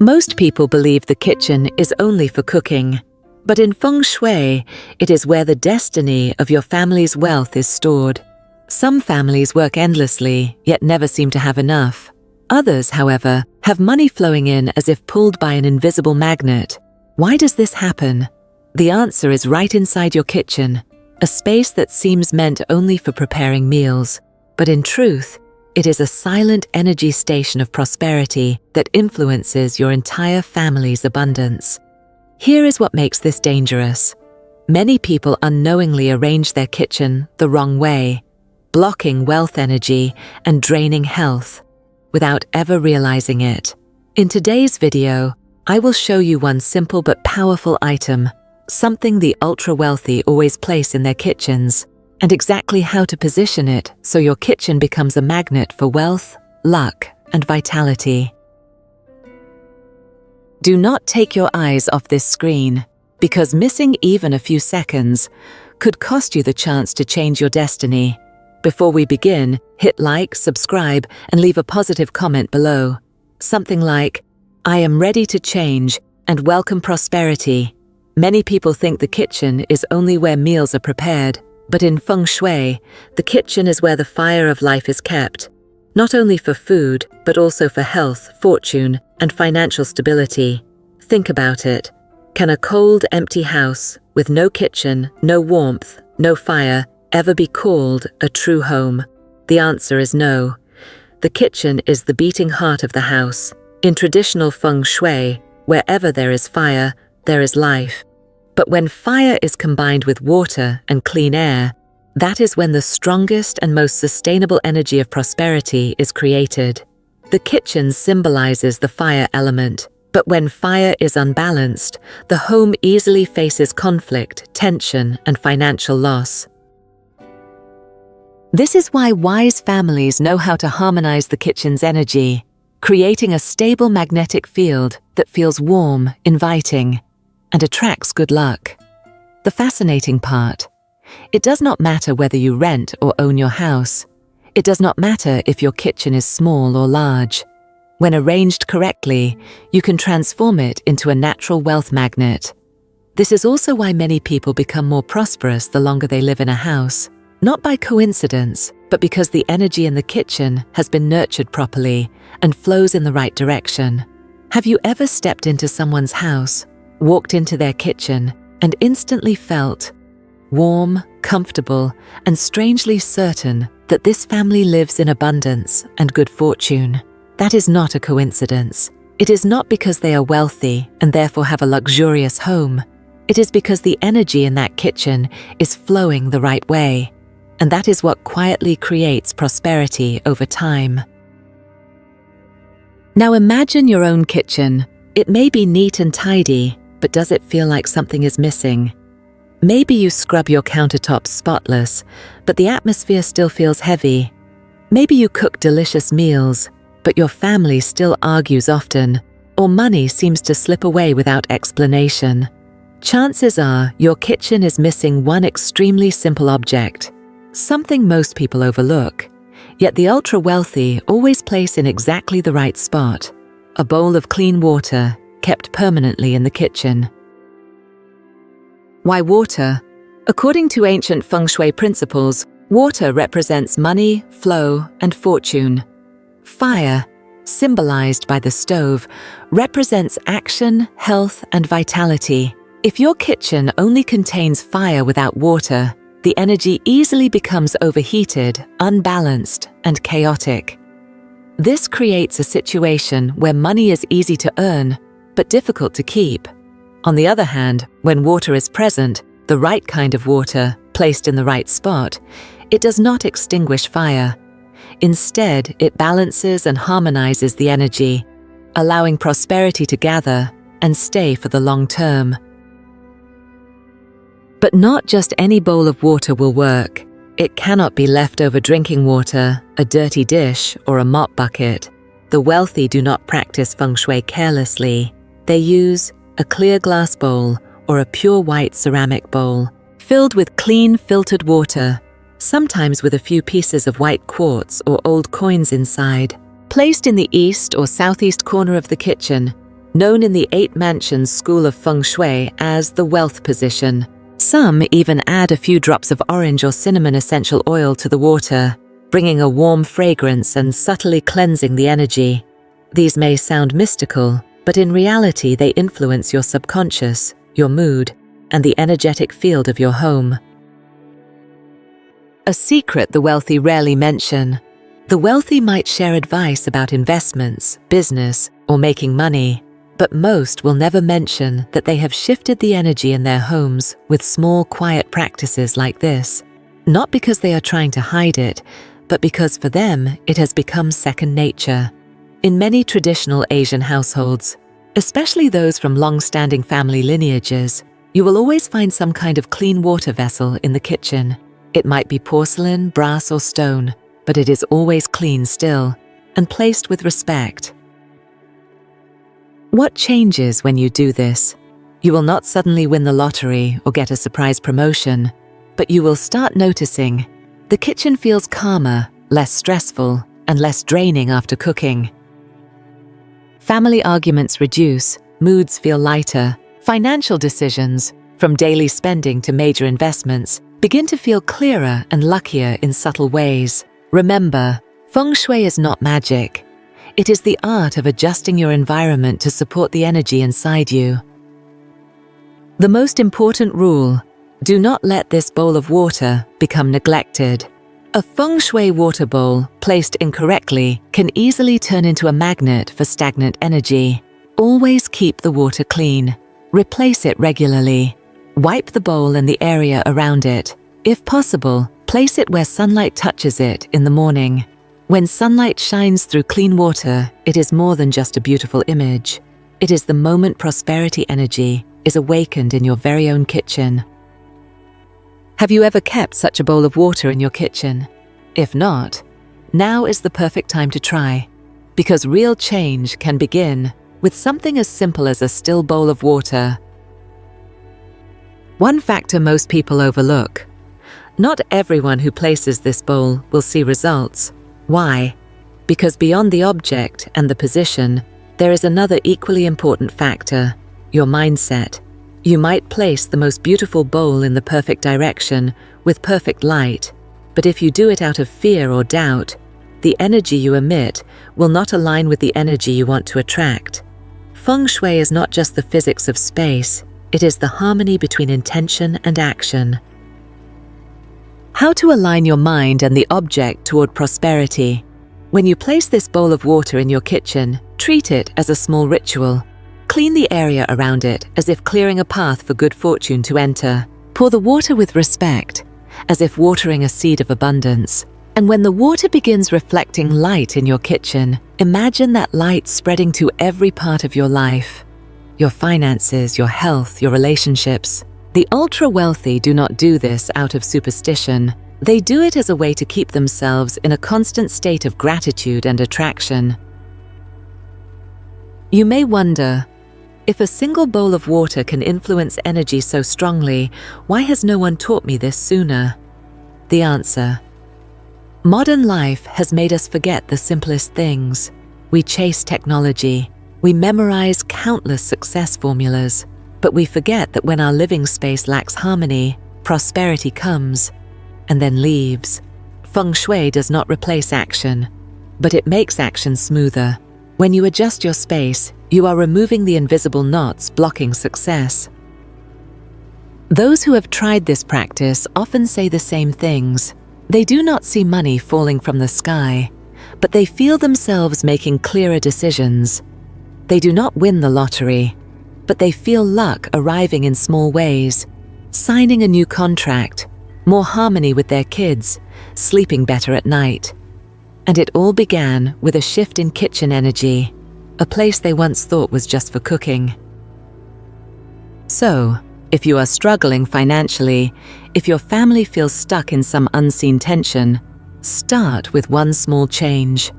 Most people believe the kitchen is only for cooking, but in feng shui, it is where the destiny of your family's wealth is stored. Some families work endlessly, yet never seem to have enough. Others, however, have money flowing in as if pulled by an invisible magnet. Why does this happen? The answer is right inside your kitchen, a space that seems meant only for preparing meals. But in truth, it is a silent energy station of prosperity that influences your entire family's abundance. Here is what makes this dangerous. Many people unknowingly arrange their kitchen the wrong way, blocking wealth energy and draining health, without ever realizing it. In today's video, I will show you one simple but powerful item, something the ultra-wealthy always place in their kitchens, and exactly how to position it so your kitchen becomes a magnet for wealth, luck, and vitality. Do not take your eyes off this screen, because missing even a few seconds could cost you the chance to change your destiny. Before we begin, hit like, subscribe, and leave a positive comment below. Something like, "I am ready to change and welcome prosperity." Many people think the kitchen is only where meals are prepared, but in feng shui, the kitchen is where the fire of life is kept, not only for food, but also for health, fortune, and financial stability. Think about it. Can a cold, empty house with no kitchen, no warmth, no fire ever be called a true home? The answer is no. The kitchen is the beating heart of the house. In traditional feng shui, wherever there is fire, there is life. But when fire is combined with water and clean air, that is when the strongest and most sustainable energy of prosperity is created. The kitchen symbolizes the fire element, but when fire is unbalanced, the home easily faces conflict, tension, and financial loss. This is why wise families know how to harmonize the kitchen's energy, creating a stable magnetic field that feels warm, inviting, and attracts good luck. The fascinating part: it does not matter whether you rent or own your house. It does not matter if your kitchen is small or large. When arranged correctly, you can transform it into a natural wealth magnet. This is also why many people become more prosperous the longer they live in a house. Not by coincidence, but because the energy in the kitchen has been nurtured properly and flows in the right direction. Have you ever stepped into someone's house, walked into their kitchen, and instantly felt warm, comfortable, and strangely certain that this family lives in abundance and good fortune? That is not a coincidence. It is not because they are wealthy and therefore have a luxurious home. It is because the energy in that kitchen is flowing the right way. And that is what quietly creates prosperity over time. Now imagine your own kitchen. It may be neat and tidy, but does it feel like something is missing? Maybe you scrub your countertops spotless, but the atmosphere still feels heavy. Maybe you cook delicious meals, but your family still argues often, or money seems to slip away without explanation. Chances are your kitchen is missing one extremely simple object, something most people overlook, yet the ultra-wealthy always place in exactly the right spot: a bowl of clean water kept permanently in the kitchen. Why water? According to ancient feng shui principles, water represents money, flow, and fortune. Fire, symbolized by the stove, represents action, health, and vitality. If your kitchen only contains fire without water, the energy easily becomes overheated, unbalanced, and chaotic. This creates a situation where money is easy to earn, but difficult to keep. On the other hand, when water is present, the right kind of water, placed in the right spot, it does not extinguish fire. Instead, it balances and harmonizes the energy, allowing prosperity to gather and stay for the long term. But not just any bowl of water will work. It cannot be leftover drinking water, a dirty dish, or a mop bucket. The wealthy do not practice feng shui carelessly. They use a clear glass bowl or a pure white ceramic bowl, filled with clean filtered water, sometimes with a few pieces of white quartz or old coins inside. Placed in the east or southeast corner of the kitchen, known in the 8 Mansions school of feng shui as the wealth position. Some even add a few drops of orange or cinnamon essential oil to the water, bringing a warm fragrance and subtly cleansing the energy. These may sound mystical, but in reality they influence your subconscious, your mood, and the energetic field of your home. A secret the wealthy rarely mention. The wealthy might share advice about investments, business, or making money, but most will never mention that they have shifted the energy in their homes with small, quiet practices like this. Not because they are trying to hide it, but because for them it has become second nature. In many traditional Asian households, especially those from long-standing family lineages, you will always find some kind of clean water vessel in the kitchen. It might be porcelain, brass, or stone, but it is always clean still, and placed with respect. What changes when you do this? You will not suddenly win the lottery or get a surprise promotion, but you will start noticing the kitchen feels calmer, less stressful, and less draining after cooking. Family arguments reduce, moods feel lighter, financial decisions, from daily spending to major investments, begin to feel clearer and luckier in subtle ways. Remember, feng shui is not magic. It is the art of adjusting your environment to support the energy inside you. The most important rule: do not let this bowl of water become neglected. A feng shui water bowl, placed incorrectly, can easily turn into a magnet for stagnant energy. Always keep the water clean. Replace it regularly. Wipe the bowl and the area around it. If possible, place it where sunlight touches it in the morning. When sunlight shines through clean water, it is more than just a beautiful image. It is the moment prosperity energy is awakened in your very own kitchen. Have you ever kept such a bowl of water in your kitchen? If not, now is the perfect time to try, because real change can begin with something as simple as a still bowl of water. One factor most people overlook: not everyone who places this bowl will see results. Why? Because beyond the object and the position, there is another equally important factor: your mindset. You might place the most beautiful bowl in the perfect direction with perfect light, but if you do it out of fear or doubt, the energy you emit will not align with the energy you want to attract. Feng shui is not just the physics of space, it is the harmony between intention and action. How to align your mind and the object toward prosperity. When you place this bowl of water in your kitchen, treat it as a small ritual. Clean the area around it as if clearing a path for good fortune to enter. Pour the water with respect, as if watering a seed of abundance. And when the water begins reflecting light in your kitchen, imagine that light spreading to every part of your life. Your finances, your health, your relationships. The ultra-wealthy do not do this out of superstition. They do it as a way to keep themselves in a constant state of gratitude and attraction. You may wonder, if a single bowl of water can influence energy so strongly, why has no one taught me this sooner? The answer: modern life has made us forget the simplest things. We chase technology. We memorize countless success formulas. But we forget that when our living space lacks harmony, prosperity comes and then leaves. Feng shui does not replace action, but it makes action smoother. When you adjust your space, you are removing the invisible knots blocking success. Those who have tried this practice often say the same things. They do not see money falling from the sky, but they feel themselves making clearer decisions. They do not win the lottery, but they feel luck arriving in small ways, signing a new contract, more harmony with their kids, sleeping better at night. And it all began with a shift in kitchen energy, a place they once thought was just for cooking. So, if you are struggling financially, if your family feels stuck in some unseen tension, start with one small change.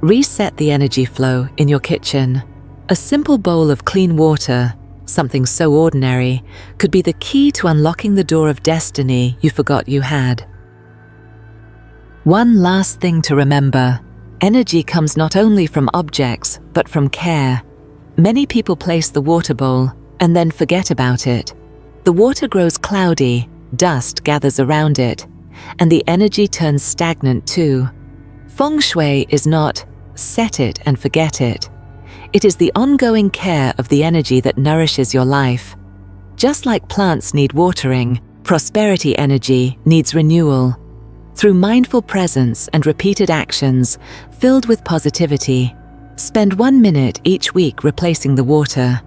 Reset the energy flow in your kitchen. A simple bowl of clean water, something so ordinary, could be the key to unlocking the door of destiny you forgot you had. One last thing to remember: energy comes not only from objects, but from care. Many people place the water bowl and then forget about it. The water grows cloudy, dust gathers around it, and the energy turns stagnant too. Feng shui is not set it and forget it. It is the ongoing care of the energy that nourishes your life. Just like plants need watering, prosperity energy needs renewal. Through mindful presence and repeated actions filled with positivity, spend 1 minute each week replacing the water,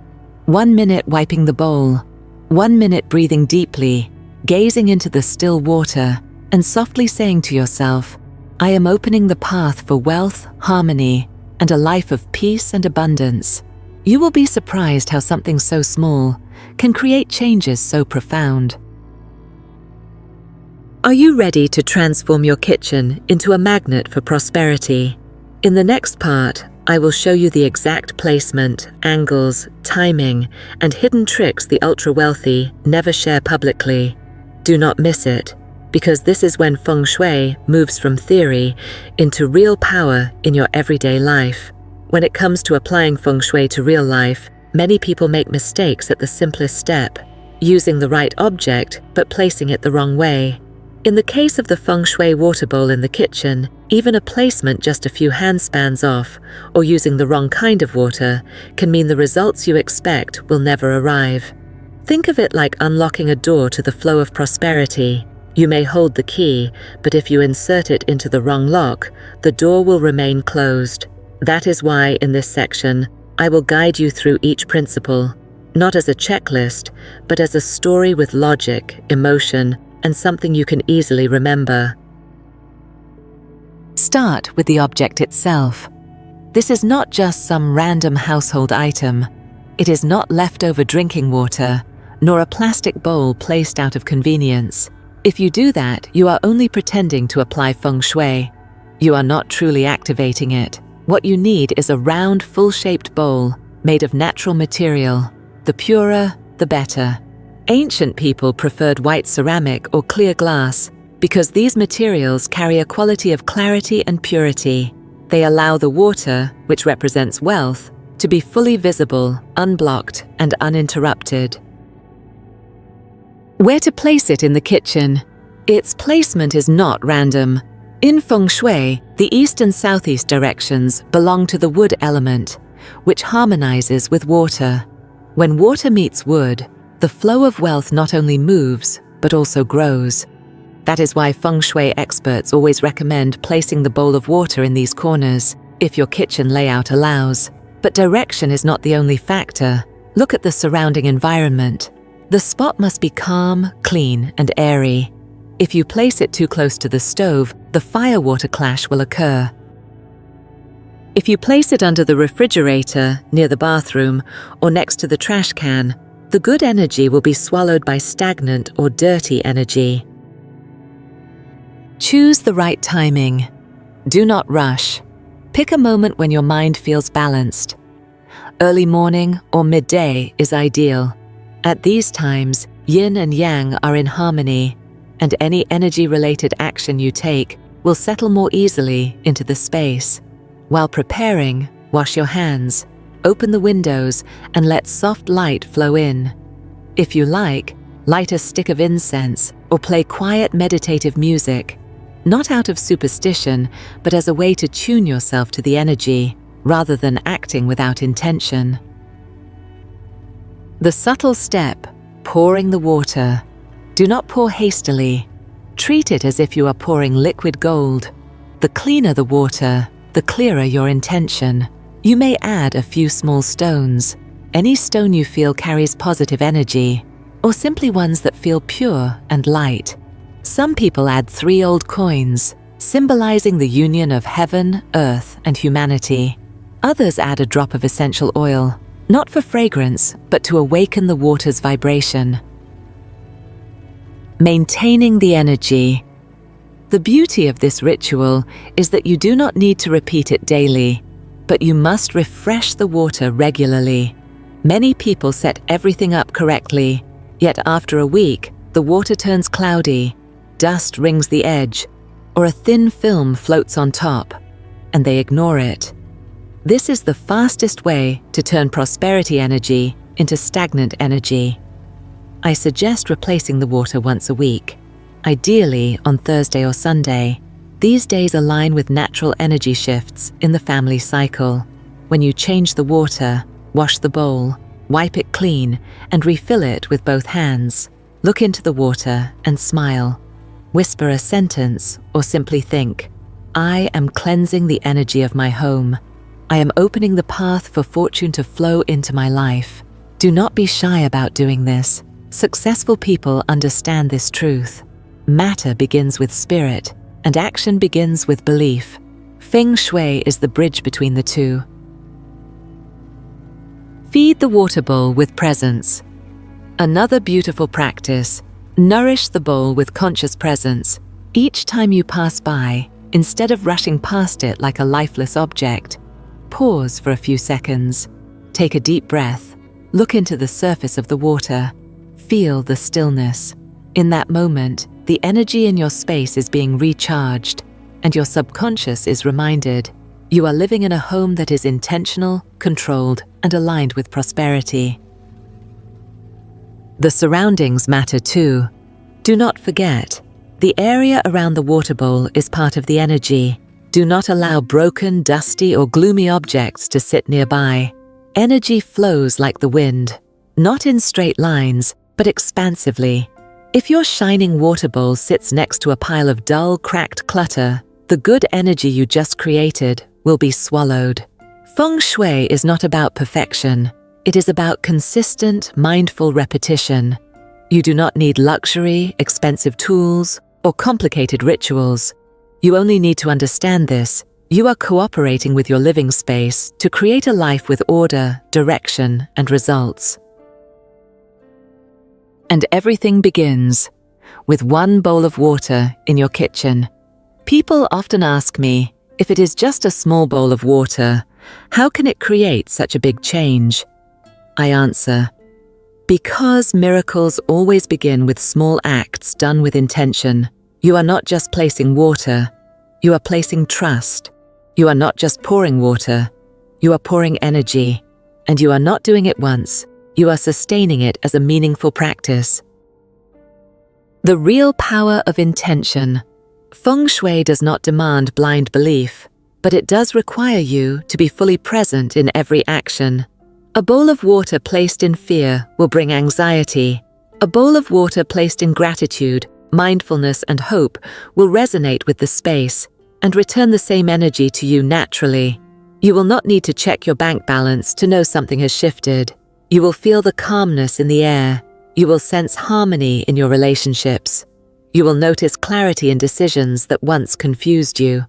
1 minute wiping the bowl, 1 minute breathing deeply, gazing into the still water, and softly saying to yourself, I am opening the path for wealth, harmony, and a life of peace and abundance. You will be surprised how something so small can create changes so profound. Are you ready to transform your kitchen into a magnet for prosperity? In the next part, I will show you the exact placement, angles, timing, and hidden tricks the ultra-wealthy never share publicly. Do not miss it, because this is when feng shui moves from theory into real power in your everyday life. When it comes to applying feng shui to real life, many people make mistakes at the simplest step, using the right object but placing it the wrong way. In the case of the feng shui water bowl in the kitchen, even a placement just a few handspans off or using the wrong kind of water can mean the results you expect will never arrive. Think of it like unlocking a door to the flow of prosperity. You may hold the key, but if you insert it into the wrong lock, the door will remain closed. That is why in this section, I will guide you through each principle, not as a checklist, but as a story with logic, emotion, and something you can easily remember. Start with the object itself. This is not just some random household item. It is not leftover drinking water, nor a plastic bowl placed out of convenience. If you do that, you are only pretending to apply feng shui. You are not truly activating it. What you need is a round, full-shaped bowl made of natural material. The purer, the better. Ancient people preferred white ceramic or clear glass because these materials carry a quality of clarity and purity. They allow the water, which represents wealth, to be fully visible, unblocked, and uninterrupted. Where to place it in the kitchen? Its placement is not random. In feng shui, the east and southeast directions belong to the wood element, which harmonizes with water. When water meets wood, the flow of wealth not only moves, but also grows. That is why feng shui experts always recommend placing the bowl of water in these corners, if your kitchen layout allows. But direction is not the only factor. Look at the surrounding environment. The spot must be calm, clean, and airy. If you place it too close to the stove, the fire-water clash will occur. If you place it under the refrigerator, near the bathroom, or next to the trash can, the good energy will be swallowed by stagnant or dirty energy. Choose the right timing. Do not rush. Pick a moment when your mind feels balanced. Early morning or midday is ideal. At these times, yin and yang are in harmony, and any energy-related action you take will settle more easily into the space. While preparing, wash your hands. Open the windows and let soft light flow in. If you like, light a stick of incense or play quiet meditative music, not out of superstition, but as a way to tune yourself to the energy, rather than acting without intention. The subtle step, pouring the water. Do not pour hastily. Treat it as if you are pouring liquid gold. The cleaner the water, the clearer your intention. You may add a few small stones. Any stone you feel carries positive energy, or simply ones that feel pure and light. Some people add 3 old coins, symbolizing the union of heaven, earth, and humanity. Others add a drop of essential oil, not for fragrance, but to awaken the water's vibration. Maintaining the energy. The beauty of this ritual is that you do not need to repeat it daily, but you must refresh the water regularly. Many people set everything up correctly, yet after a week, the water turns cloudy, dust rings the edge, or a thin film floats on top, and they ignore it. This is the fastest way to turn prosperity energy into stagnant energy. I suggest replacing the water once a week, ideally on Thursday or Sunday. These days align with natural energy shifts in the family cycle. When you change the water, wash the bowl, wipe it clean, and refill it with both hands. Look into the water and smile. Whisper a sentence or simply think, "I am cleansing the energy of my home. I am opening the path for fortune to flow into my life." Do not be shy about doing this. Successful people understand this truth. Matter begins with spirit, and action begins with belief. Feng shui is the bridge between the two. Feed the water bowl with presence. Another beautiful practice. Nourish the bowl with conscious presence. Each time you pass by, instead of rushing past it like a lifeless object, pause for a few seconds. Take a deep breath. Look into the surface of the water. Feel the stillness. In that moment, the energy in your space is being recharged, and your subconscious is reminded you are living in a home that is intentional, controlled, and aligned with prosperity. The surroundings matter too. Do not forget, the area around the water bowl is part of the energy. Do not allow broken, dusty, or gloomy objects to sit nearby. Energy flows like the wind, not in straight lines, but expansively. If your shining water bowl sits next to a pile of dull, cracked clutter, the good energy you just created will be swallowed. Feng shui is not about perfection. It is about consistent, mindful repetition. You do not need luxury, expensive tools, or complicated rituals. You only need to understand this. You are cooperating with your living space to create a life with order, direction, and results. And everything begins with one bowl of water in your kitchen. People often ask me, if it is just a small bowl of water, how can it create such a big change? I answer, because miracles always begin with small acts done with intention. You are not just placing water, you are placing trust. You are not just pouring water, you are pouring energy. And you are not doing it once, you are sustaining it as a meaningful practice. The real power of intention. Feng shui does not demand blind belief, but it does require you to be fully present in every action. A bowl of water placed in fear will bring anxiety. A bowl of water placed in gratitude, mindfulness, and hope will resonate with the space and return the same energy to you naturally. You will not need to check your bank balance to know something has shifted. You will feel the calmness in the air. You will sense harmony in your relationships. You will notice clarity in decisions that once confused you.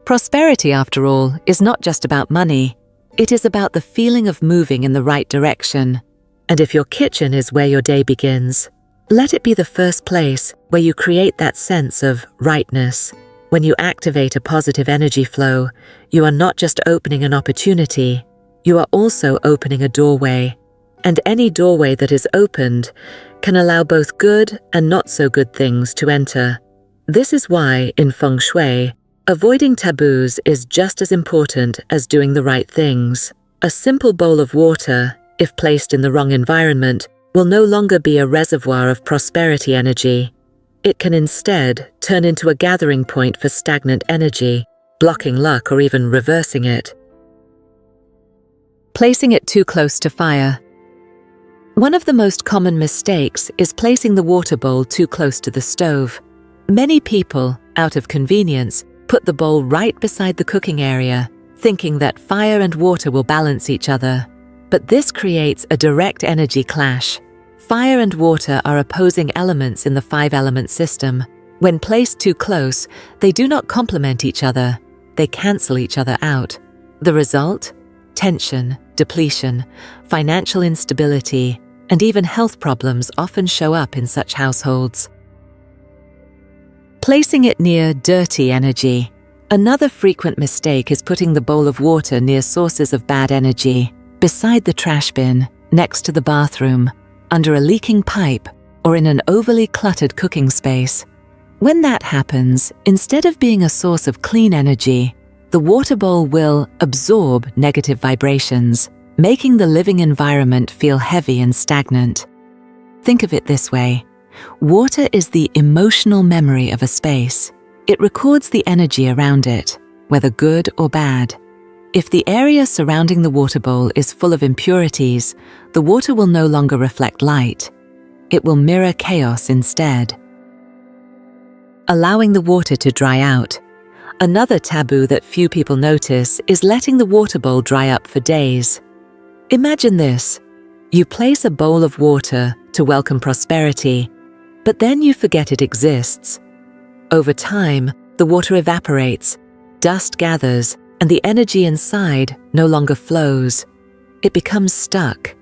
Prosperity, after all, is not just about money. It is about the feeling of moving in the right direction. And if your kitchen is where your day begins, let it be the first place where you create that sense of rightness. When you activate a positive energy flow, you are not just opening an opportunity, you are also opening a doorway. And any doorway that is opened can allow both good and not so good things to enter. This is why, in feng shui, avoiding taboos is just as important as doing the right things. A simple bowl of water, if placed in the wrong environment, will no longer be a reservoir of prosperity energy. It can instead turn into a gathering point for stagnant energy, blocking luck or even reversing it. Placing it too close to fire. One of the most common mistakes is placing the water bowl too close to the stove. Many people, out of convenience, put the bowl right beside the cooking area, thinking that fire and water will balance each other. But this creates a direct energy clash. Fire and water are opposing elements in the 5-element system. When placed too close, they do not complement each other. They cancel each other out. The result? Tension, depletion, financial instability, and even health problems often show up in such households. Placing it near dirty energy. Another frequent mistake is putting the bowl of water near sources of bad energy, beside the trash bin, next to the bathroom, under a leaking pipe, or in an overly cluttered cooking space. When that happens, instead of being a source of clean energy, the water bowl will absorb negative vibrations, making the living environment feel heavy and stagnant. Think of it this way. Water is the emotional memory of a space. It records the energy around it, whether good or bad. If the area surrounding the water bowl is full of impurities, the water will no longer reflect light. It will mirror chaos instead. Allowing the water to dry out. Another taboo that few people notice is letting the water bowl dry up for days. Imagine this. You place a bowl of water to welcome prosperity, but then you forget it exists. Over time, the water evaporates, dust gathers, and the energy inside no longer flows. It becomes stuck.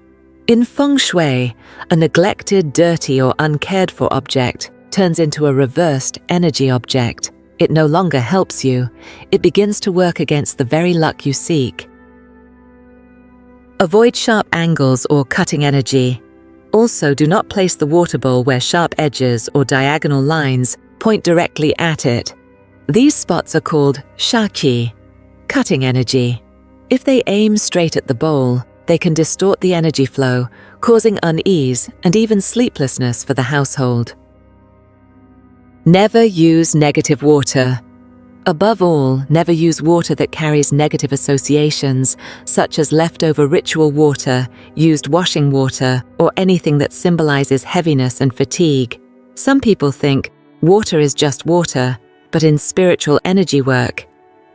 In feng shui, a neglected, dirty, or uncared for object turns into a reversed energy object. It no longer helps you. It begins to work against the very luck you seek. Avoid sharp angles or cutting energy. Also, do not place the water bowl where sharp edges or diagonal lines point directly at it. These spots are called shaqi, cutting energy. If they aim straight at the bowl, they can distort the energy flow, causing unease and even sleeplessness for the household. Never use negative water. Above all, never use water that carries negative associations, such as leftover ritual water, used washing water, or anything that symbolizes heaviness and fatigue. Some people think water is just water, but in spiritual energy work,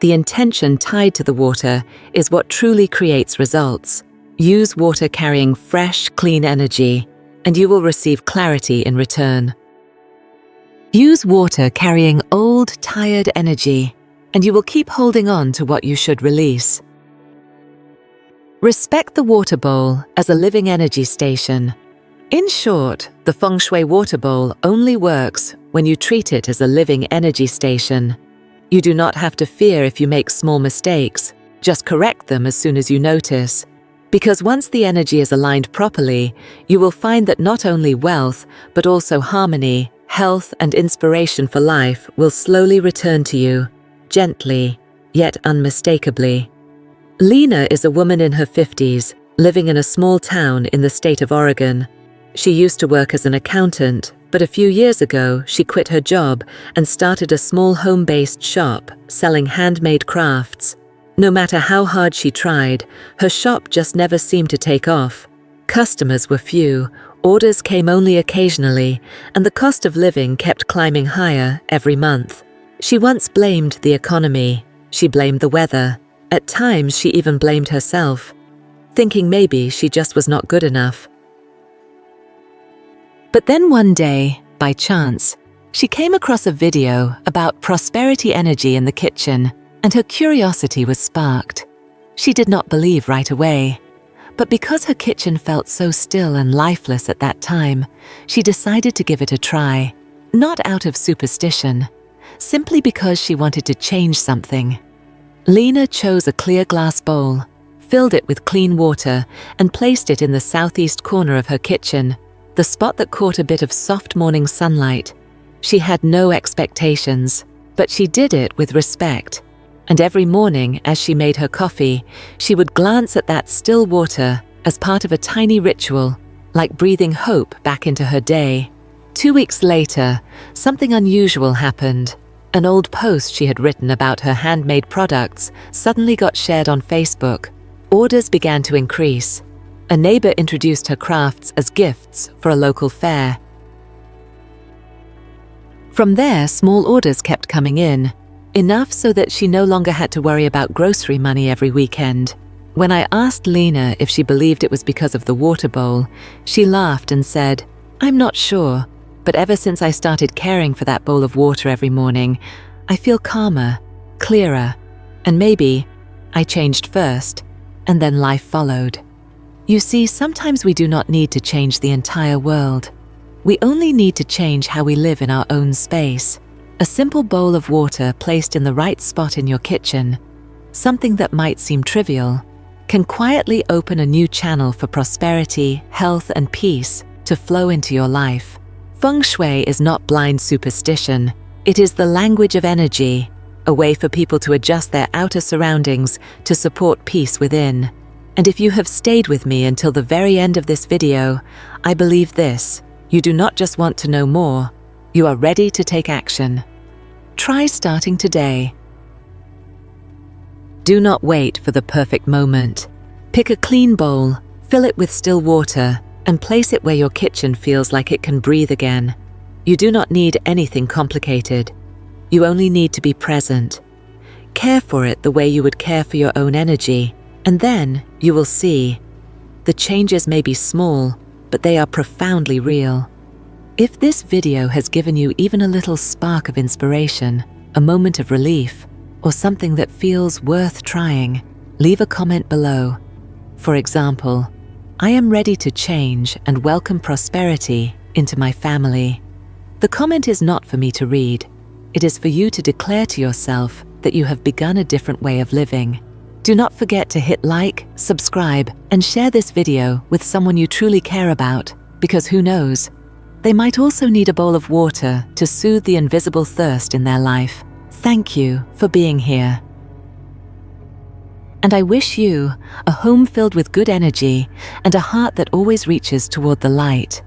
the intention tied to the water is what truly creates results. Use water carrying fresh, clean energy, and you will receive clarity in return. Use water carrying old, tired energy, and you will keep holding on to what you should release. Respect the water bowl as a living energy station. In short, the feng shui water bowl only works when you treat it as a living energy station. You do not have to fear if you make small mistakes, just correct them as soon as you notice. Because once the energy is aligned properly, you will find that not only wealth, but also harmony, health, and inspiration for life will slowly return to you, gently, yet unmistakably. Lena is a woman in her 50s, living in a small town in the state of Oregon. She used to work as an accountant, but a few years ago, she quit her job and started a small home-based shop selling handmade crafts. No matter how hard she tried, her shop just never seemed to take off. Customers were few, orders came only occasionally, and the cost of living kept climbing higher every month. She once blamed the economy. She blamed the weather. At times, she even blamed herself, thinking maybe she just was not good enough. But then one day, by chance, she came across a video about prosperity energy in the kitchen, and her curiosity was sparked. She did not believe right away. But because her kitchen felt so still and lifeless at that time, she decided to give it a try, not out of superstition, simply because she wanted to change something. Lena chose a clear glass bowl, filled it with clean water, and placed it in the southeast corner of her kitchen, the spot that caught a bit of soft morning sunlight. She had no expectations, but she did it with respect. And every morning, as she made her coffee, she would glance at that still water as part of a tiny ritual, like breathing hope back into her day. 2 weeks later, something unusual happened. An old post she had written about her handmade products suddenly got shared on Facebook. Orders began to increase. A neighbor introduced her crafts as gifts for a local fair. From there, small orders kept coming in, enough so that she no longer had to worry about grocery money every weekend. When I asked Lena if she believed it was because of the water bowl, she laughed and said, "I'm not sure, but ever since I started caring for that bowl of water every morning, I feel calmer, clearer, and maybe I changed first, and then life followed." You see, sometimes we do not need to change the entire world. We only need to change how we live in our own space. A simple bowl of water placed in the right spot in your kitchen, something that might seem trivial, can quietly open a new channel for prosperity, health, and peace to flow into your life. Feng Shui is not blind superstition. It is the language of energy. a way for people to adjust their outer surroundings to support peace within. And if you have stayed with me until the very end of this video, I believe this: you do not just want to know more, you are ready to take action. Try starting today. Do not wait for the perfect moment. Pick a clean bowl, fill it with still water, and place it where your kitchen feels like it can breathe again. You do not need anything complicated. You only need to be present. Care for it the way you would care for your own energy, and then you will see. The changes may be small, but they are profoundly real. If this video has given you even a little spark of inspiration, a moment of relief, or something that feels worth trying, leave a comment below. For example, I am ready to change and welcome prosperity into my family. The comment is not for me to read. It is for you to declare to yourself that you have begun a different way of living. Do not forget to hit like, subscribe, and share this video with someone you truly care about, because who knows, they might also need a bowl of water to soothe the invisible thirst in their life. Thank you for being here. And I wish you a home filled with good energy and a heart that always reaches toward the light.